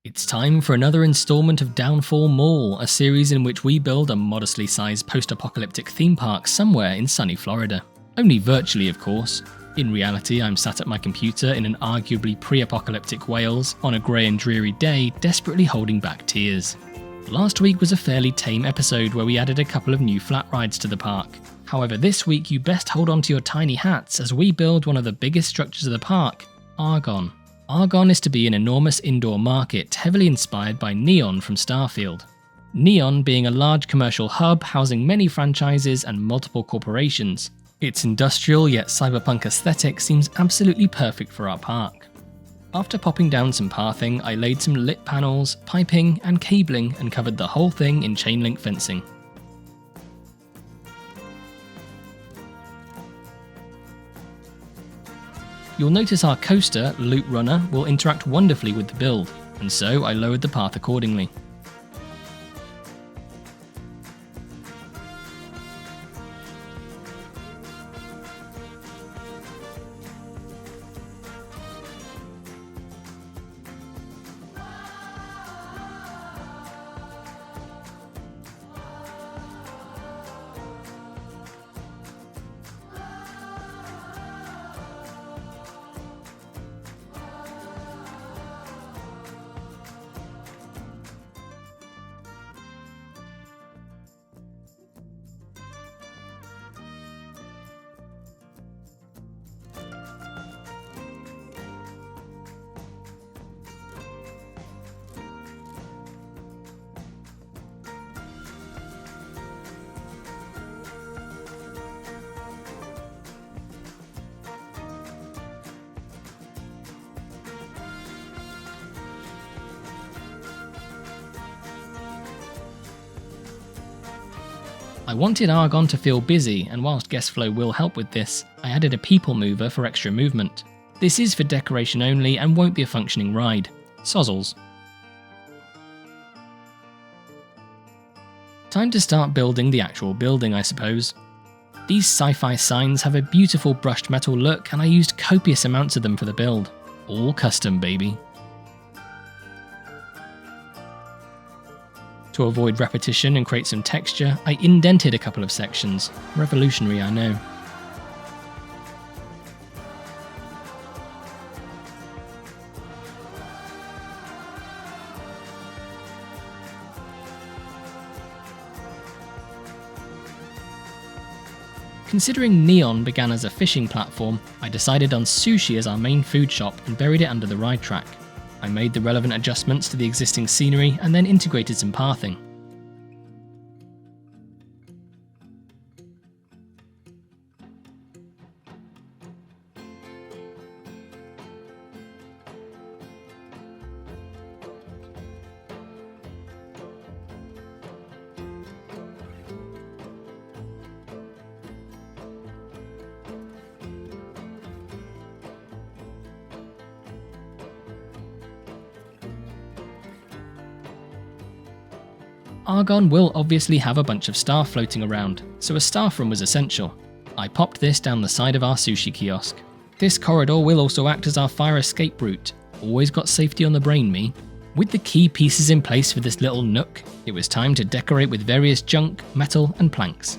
It's time for another installment of Downfall Mall, a series in which we build a modestly sized post-apocalyptic theme park somewhere in sunny Florida. Only virtually, of course. In reality, I'm sat at my computer in an arguably pre-apocalyptic Wales on a grey and dreary day, desperately holding back tears. Last week was a fairly tame episode where we added a couple of new flat rides to the park. However, this week you best hold on to your tiny hats as we build one of the biggest structures of the park, Argon. Argon is to be an enormous indoor market heavily inspired by Neon from Starfield. Neon being a large commercial hub housing many franchises and multiple corporations. Its industrial yet cyberpunk aesthetic seems absolutely perfect for our park. After popping down some pathing, I laid some lit panels, piping and cabling and covered the whole thing in chain link fencing. You'll notice our coaster, Loot Runner, will interact wonderfully with the build, and so I lowered the path accordingly. I wanted Argon to feel busy, and whilst guest flow will help with this, I added a people mover for extra movement. This is for decoration only and won't be a functioning ride. Sozzles. Time to start building the actual building, I suppose. These sci-fi signs have a beautiful brushed metal look, and I used copious amounts of them for the build. All custom, baby. To avoid repetition and create some texture, I indented a couple of sections. Revolutionary, I know. Considering Neon began as a fishing platform, I decided on sushi as our main food shop and buried it under the ride track. I made the relevant adjustments to the existing scenery and then integrated some pathing. Argon will obviously have a bunch of staff floating around, so a staff room was essential. I popped this down the side of our sushi kiosk. This corridor will also act as our fire escape route. Always got safety on the brain, me. With the key pieces in place for this little nook, it was time to decorate with various junk, metal and planks.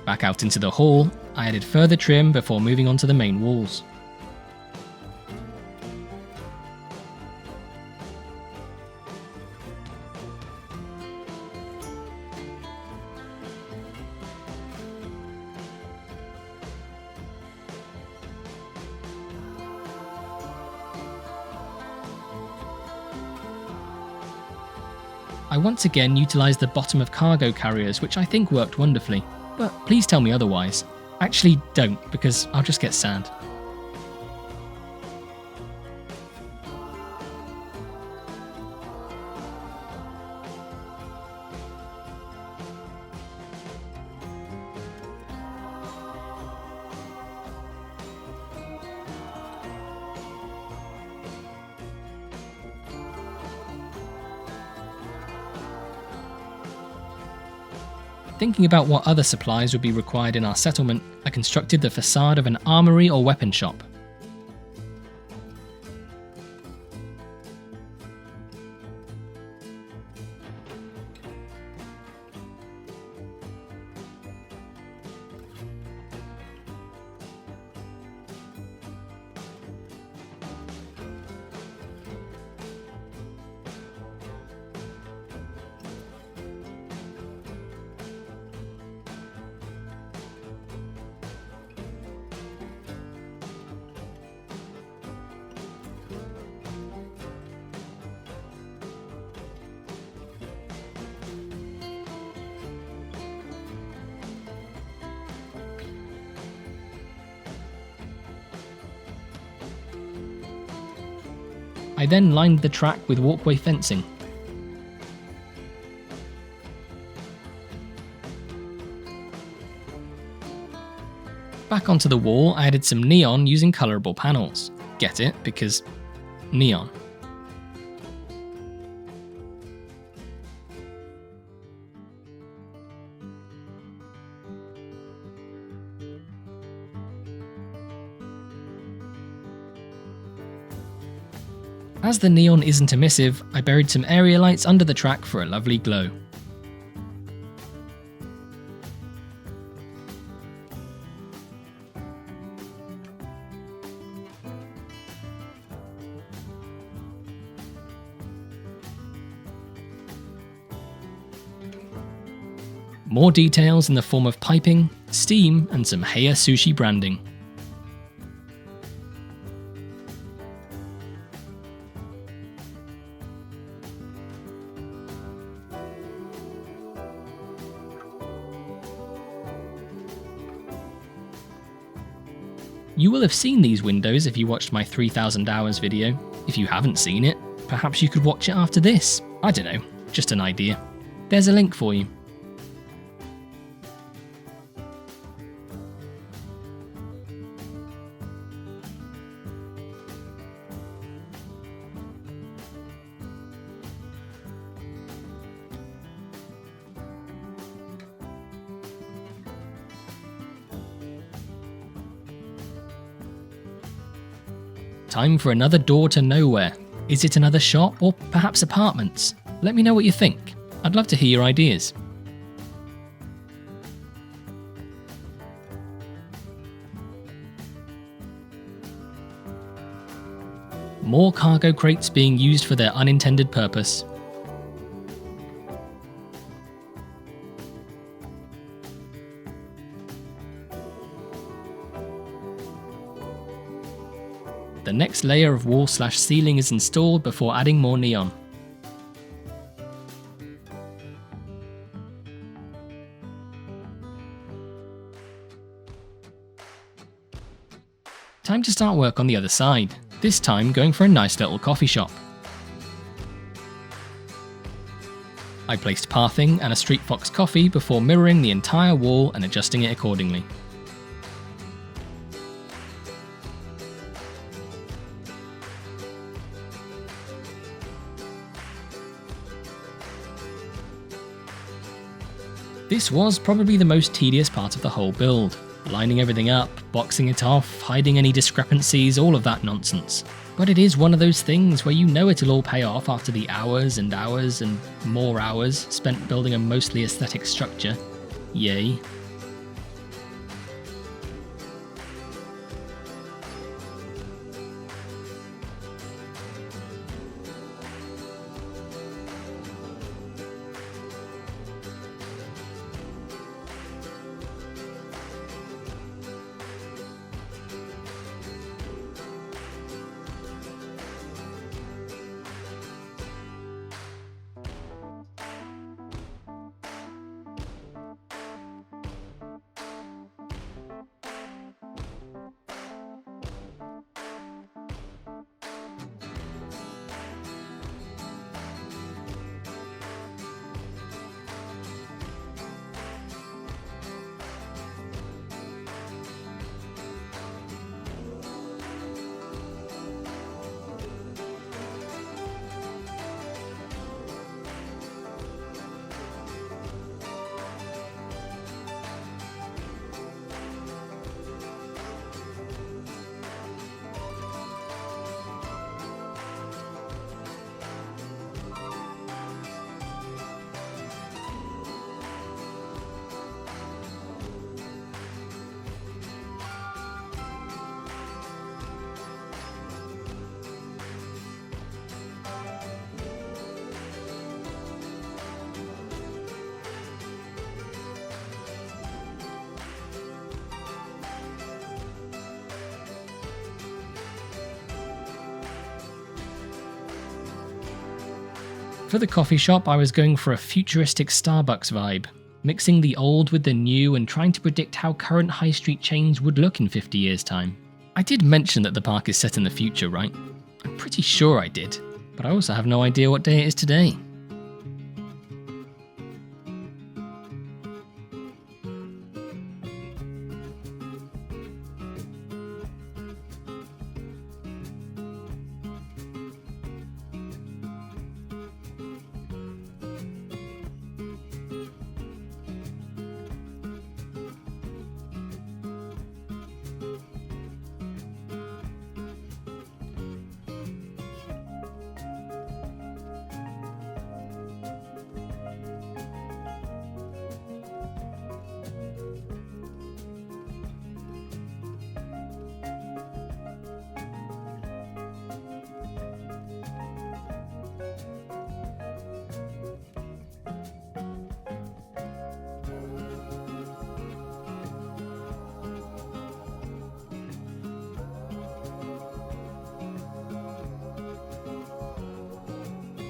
Back out into the hall, I added further trim before moving on to the main walls. I once again utilised the bottom of cargo carriers, which I think worked wonderfully. But please tell me otherwise. Actually, don't, because I'll just get sad. Thinking about what other supplies would be required in our settlement, I constructed the facade of an armory or weapon shop. I then lined the track with walkway fencing. Back onto the wall, I added some neon using colourable panels. Get it? Because neon. As the neon isn't emissive, I buried some area lights under the track for a lovely glow. More details in the form of piping, steam, and some Heya Sushi branding. You will have seen these windows if you watched my 3000 hours video. If you haven't seen it, perhaps you could watch it after this. I don't know, just an idea. There's a link for you. Time for another door to nowhere. Is it another shop or perhaps apartments? Let me know what you think. I'd love to hear your ideas. More cargo crates being used for their unintended purpose. The next layer of wall/ceiling is installed before adding more neon. Time to start work on the other side, this time going for a nice little coffee shop. I placed pathing and a Street Fox coffee before mirroring the entire wall and adjusting it accordingly. This was probably the most tedious part of the whole build. Lining everything up, boxing it off, hiding any discrepancies, all of that nonsense. But it is one of those things where you know it'll all pay off after the hours and hours and more hours spent building a mostly aesthetic structure. Yay. For the coffee shop, I was going for a futuristic Starbucks vibe, mixing the old with the new and trying to predict how current high street chains would look in 50 years' time. I did mention that the park is set in the future, right? I'm pretty sure I did, but I also have no idea what day it is today.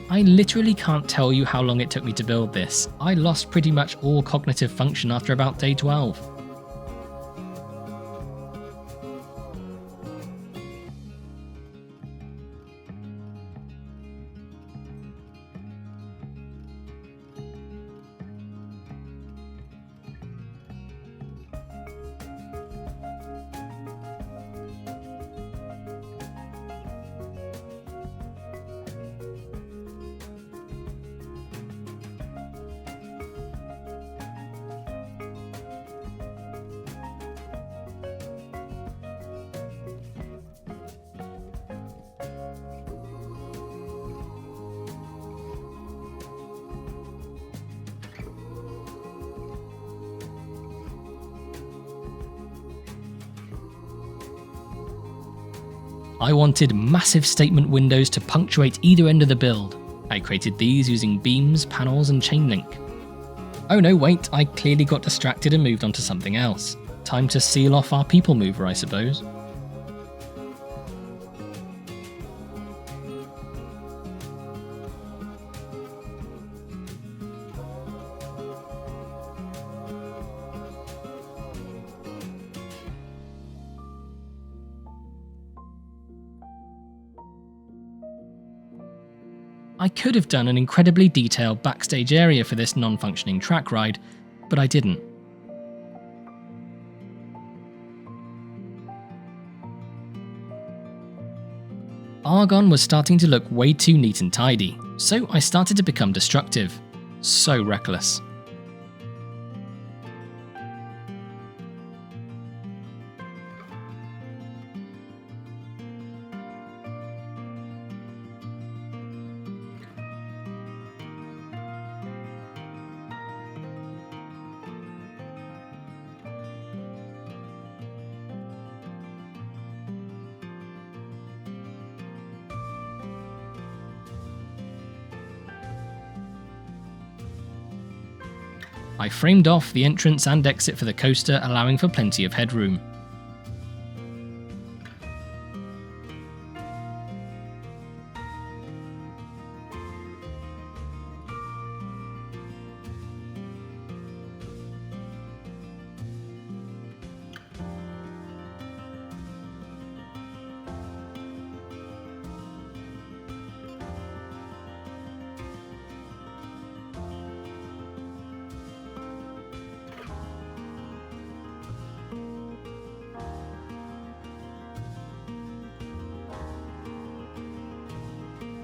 I literally can't tell you how long it took me to build this. I lost pretty much all cognitive function after about day 12. I wanted massive statement windows to punctuate either end of the build. I created these using beams, panels, and chain link. Oh no, wait, I clearly got distracted and moved on to something else. Time to seal off our people mover, I suppose. I could have done an incredibly detailed backstage area for this non-functioning track ride, but I didn't. Argon was starting to look way too neat and tidy, so I started to become destructive. So reckless. I framed off the entrance and exit for the coaster, allowing for plenty of headroom.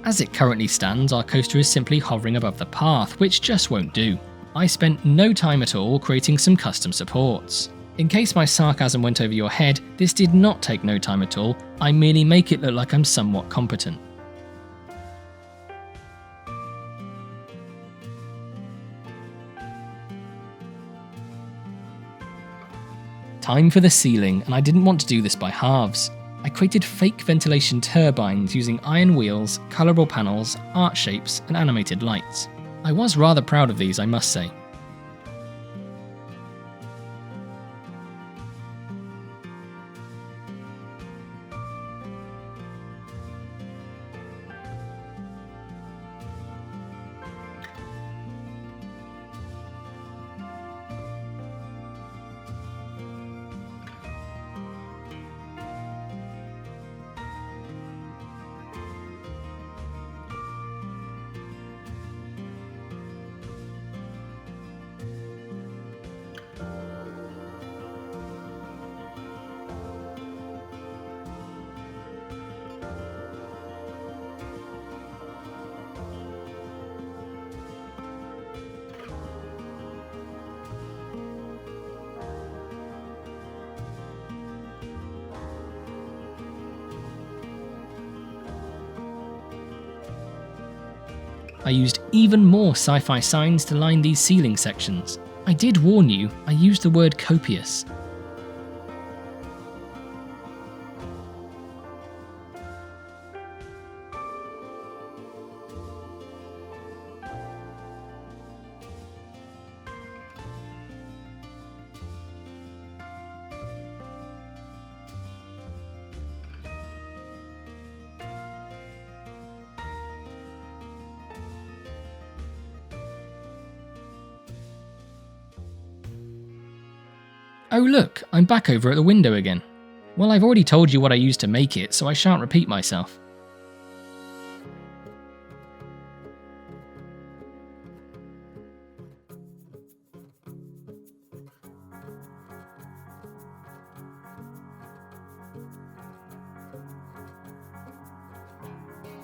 As it currently stands, our coaster is simply hovering above the path, which just won't do. I spent no time at all creating some custom supports. In case my sarcasm went over your head, this did not take no time at all, I merely make it look like I'm somewhat competent. Time for the ceiling, and I didn't want to do this by halves. I created fake ventilation turbines using iron wheels, colourable panels, art shapes, and animated lights. I was rather proud of these, I must say. used even more sci-fi signs to line these ceiling sections. I did warn you, I used the word copious. Oh look, I'm back over at the window again. Well, I've already told you what I used to make it, so I shan't repeat myself.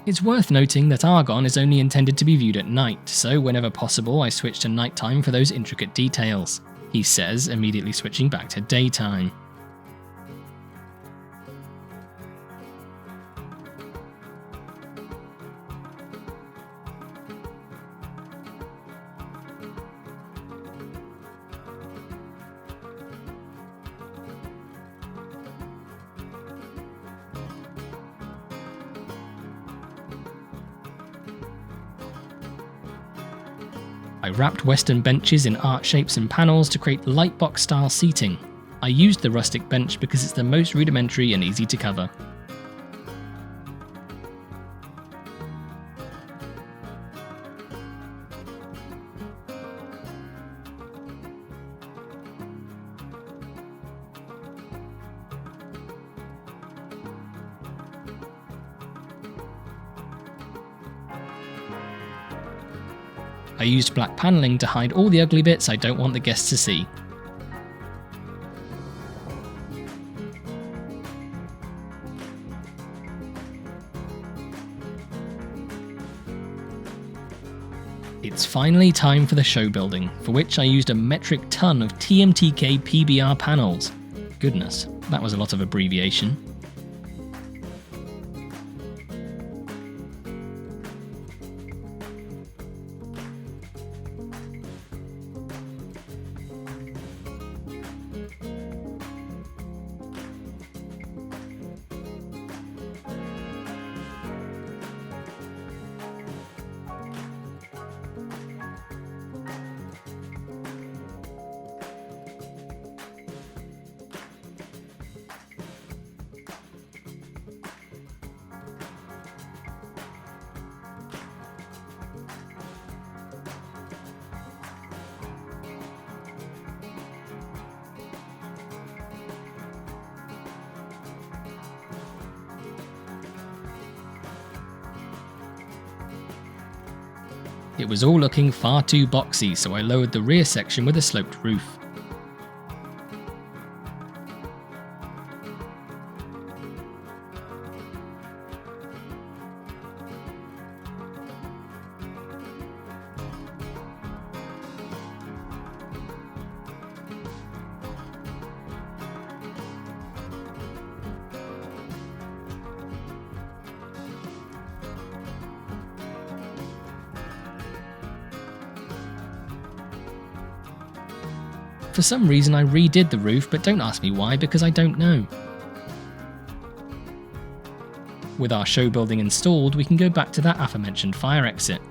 It's worth noting that Argon is only intended to be viewed at night, so whenever possible I switch to nighttime for those intricate details, he says, immediately switching back to daytime. I wrapped western benches in art shapes and panels to create lightbox style seating. I used the rustic bench because it's the most rudimentary and easy to cover. I used black panelling to hide all the ugly bits I don't want the guests to see. It's finally time for the show building, for which I used a metric ton of TMTK PBR panels. Goodness, that was a lot of abbreviation. It was all looking far too boxy, so I lowered the rear section with a sloped roof. For some reason I redid the roof, but don't ask me why because I don't know. With our show building installed, we can go back to that aforementioned fire exit.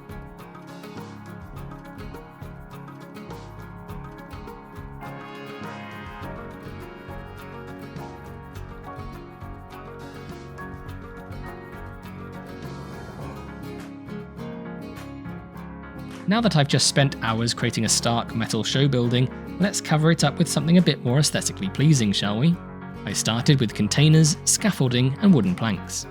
Now that I've just spent hours creating a stark metal show building, let's cover it up with something a bit more aesthetically pleasing, shall we? I started with containers, scaffolding, and wooden planks.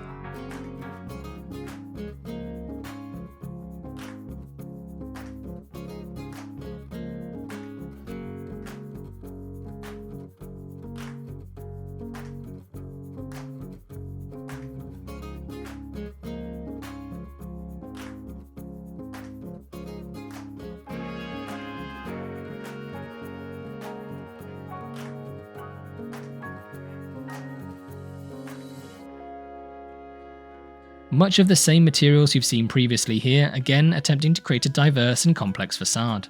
Much of the same materials you've seen previously here, again attempting to create a diverse and complex facade.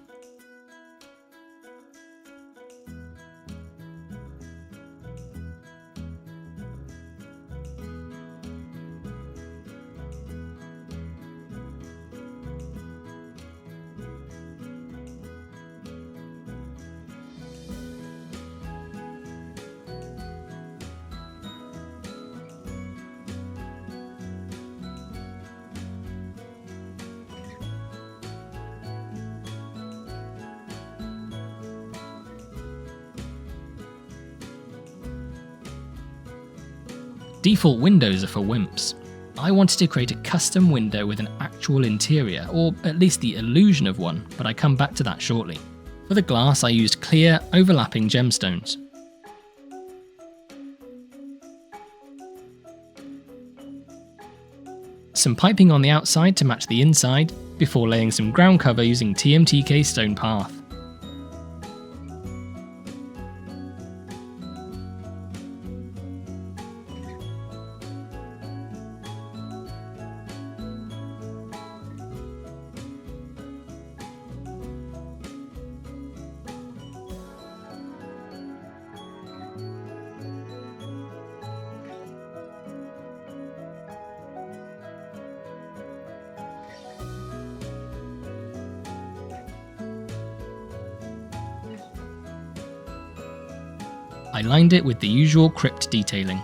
Default windows are for wimps. I wanted to create a custom window with an actual interior, or at least the illusion of one, but I come back to that shortly. For the glass, I used clear, overlapping gemstones. Some piping on the outside to match the inside, before laying some ground cover using TMTK stone path. I lined it with the usual crypt detailing.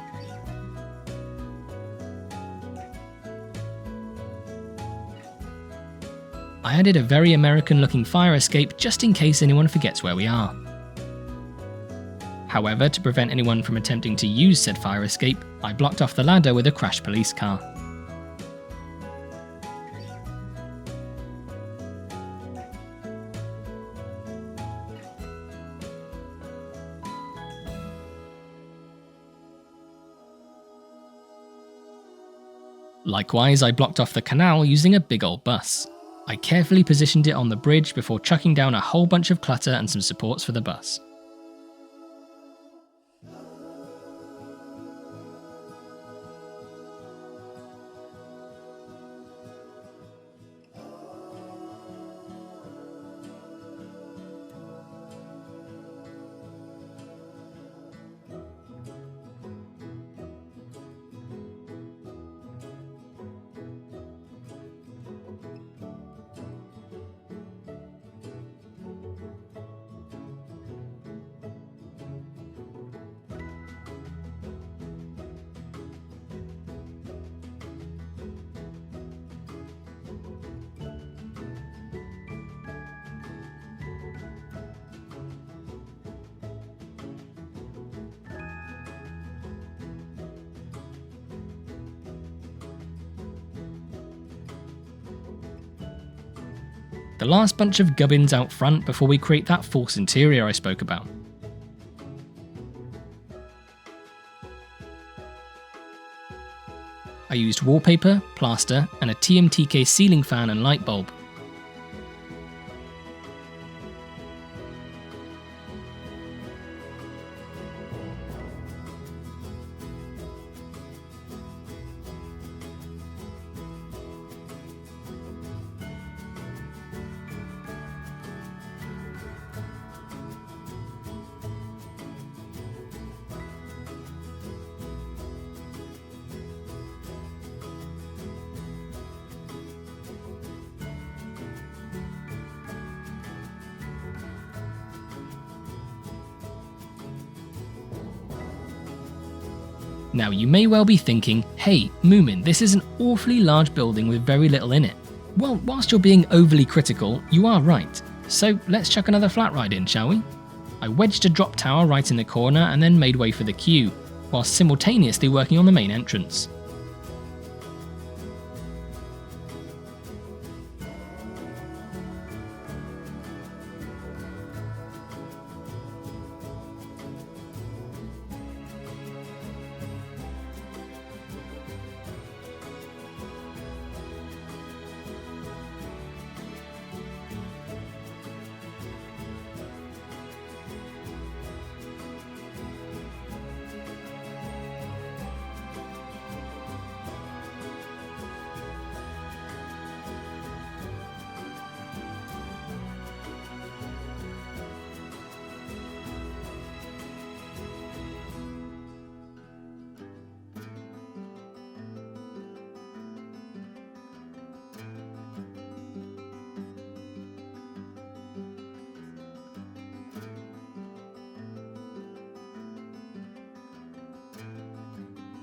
I added a very American looking fire escape just in case anyone forgets where we are. However, to prevent anyone from attempting to use said fire escape, I blocked off the ladder with a crashed police car. Likewise, I blocked off the canal using a big old bus. I carefully positioned it on the bridge before chucking down a whole bunch of clutter and some supports for the bus. The last bunch of gubbins out front before we create that false interior I spoke about. I used wallpaper, plaster, and a TMTK ceiling fan and light bulb. Now you may well be thinking, hey Moomin, this is an awfully large building with very little in it. Well, whilst you're being overly critical, you are right. So let's chuck another flat ride in, shall we? I wedged a drop tower right in the corner and then made way for the queue, whilst simultaneously working on the main entrance.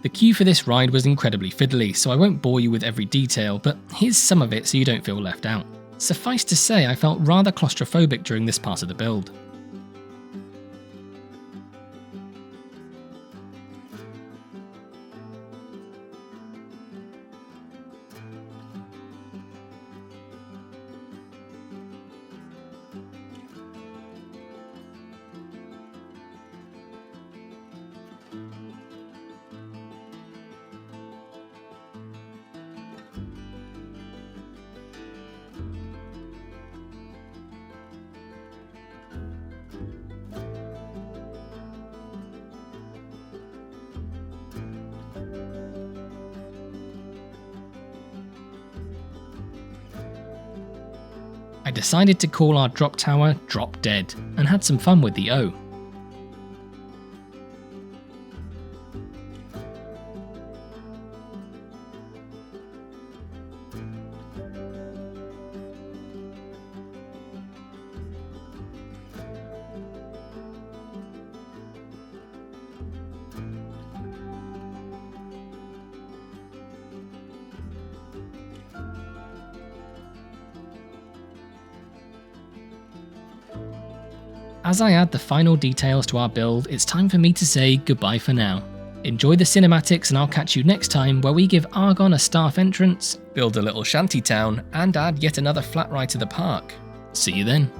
The queue for this ride was incredibly fiddly, so I won't bore you with every detail, but here's some of it so you don't feel left out. Suffice to say, I felt rather claustrophobic during this part of the build. I decided to call our drop tower Drop Dead, and had some fun with the O. As I add the final details to our build, it's time for me to say goodbye for now. Enjoy the cinematics and I'll catch you next time where we give Argon a staff entrance, build a little shanty town, and add yet another flat ride to the park. See you then.